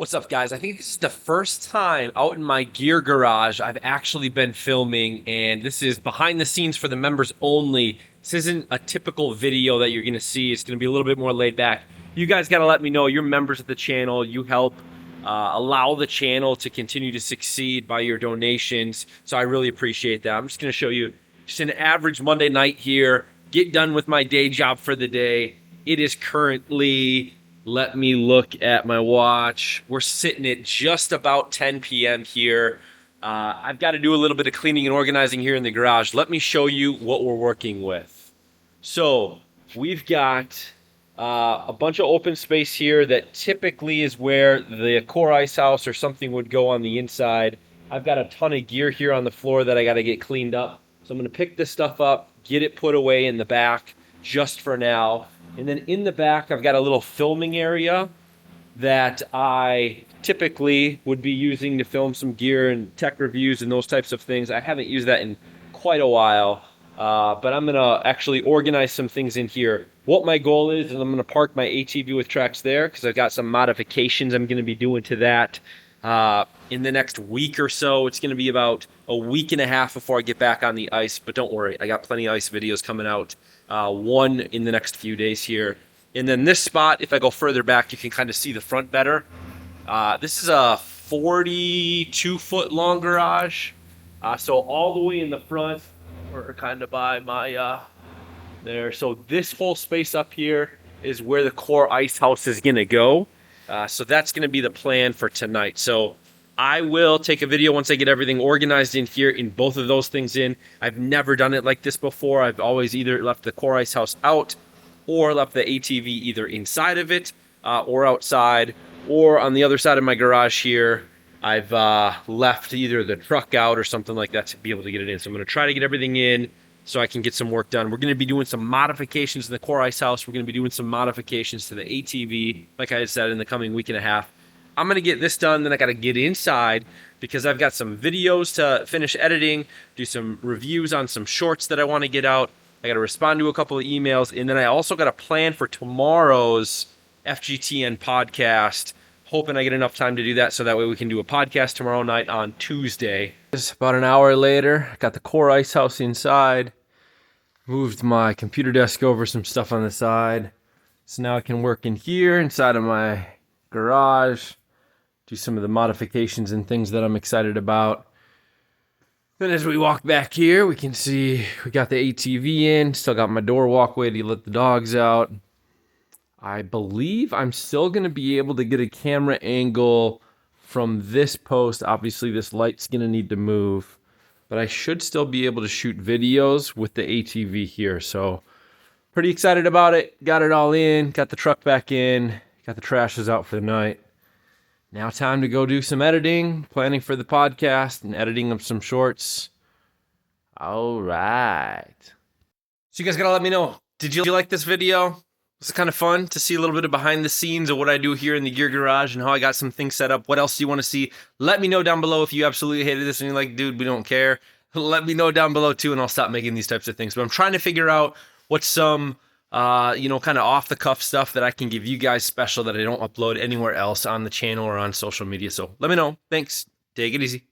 What's up, guys? I think this is the first time out in my gear garage I've actually been filming, and this is behind the scenes for the members only. This isn't a typical video that you're going to see. It's going to be a little bit more laid back. You guys got to let me know. You're members of the channel. You help allow the channel to continue to succeed by your donations, so I really appreciate that. I'm just going to show you just an average Monday night here. Get done with my day job for the day. It is currently... Let me look at my watch. We're sitting at just about 10 p.m. here. I've got to do a little bit of cleaning and organizing here in the garage. Let me show you what we're working with. So we've got a bunch of open space here that typically is where the core ice house or something would go on the inside. I've got a ton of gear here on the floor that I got to get cleaned up. So I'm going to pick this stuff up, get it put away in the back just for now. And then in the back, I've got a little filming area that I typically would be using to film some gear and tech reviews and those types of things. I haven't used that in quite a while, but I'm going to actually organize some things in here. What my goal is I'm going to park my ATV with tracks there because I've got some modifications I'm going to be doing to that in the next week or so. It's going to be about a week and a half before I get back on the ice, but don't worry, I got plenty of ice videos coming out. One in the next few days here. And then this spot, if I go further back, you can kind of see the front better. This is a 42-foot long garage. So all the way in the front, we're kind of by my, there. So this whole space up here is where the core ice house is going to go. So that's going to be the plan for tonight. So I will take a video once I get everything organized in here in both of those things in. I've never done it like this before. I've always either left the core ice house out or left the ATV either inside of it or outside, or on the other side of my garage here, I've left either the truck out or something like that to be able to get it in. So I'm going to try to get everything in so I can get some work done. We're going to be doing some modifications in the core ice house. We're going to be doing some modifications to the ATV, like I said, in the coming week and a half. I'm going to get this done, then I got to get inside because I've got some videos to finish editing, do some reviews on some shorts that I want to get out. I got to respond to a couple of emails, and then I also got a plan for tomorrow's FGTN podcast. Hoping I get enough time to do that so that way we can do a podcast tomorrow night on Tuesday. It's about an hour later. I got the core ice house inside. Moved my computer desk over, some stuff on the side. So now I can work in here inside of my garage. Do some of the modifications and things that I'm excited about. Then as we walk back here, we can see we got the ATV in. Still got my door walkway to let the dogs out. I believe I'm still going to be able to get a camera angle from this post. Obviously, this light's going to need to move. But I should still be able to shoot videos with the ATV here. So pretty excited about it. Got it all in. Got the truck back in. Got the trashes out for the night. Now time to go do some editing, planning for the podcast, and editing of some shorts. All right. So you guys got to let me know. Did you like this video? Was it kind of fun to see a little bit of behind the scenes of what I do here in the gear garage and how I got some things set up? What else do you want to see? Let me know down below if you absolutely hated this and you're like, dude, we don't care. Let me know down below too, and I'll stop making these types of things. But I'm trying to figure out what's some... kind of off the cuff stuff that I can give you guys special that I don't upload anywhere else on the channel or on social media. So let me know. Thanks. Take it easy.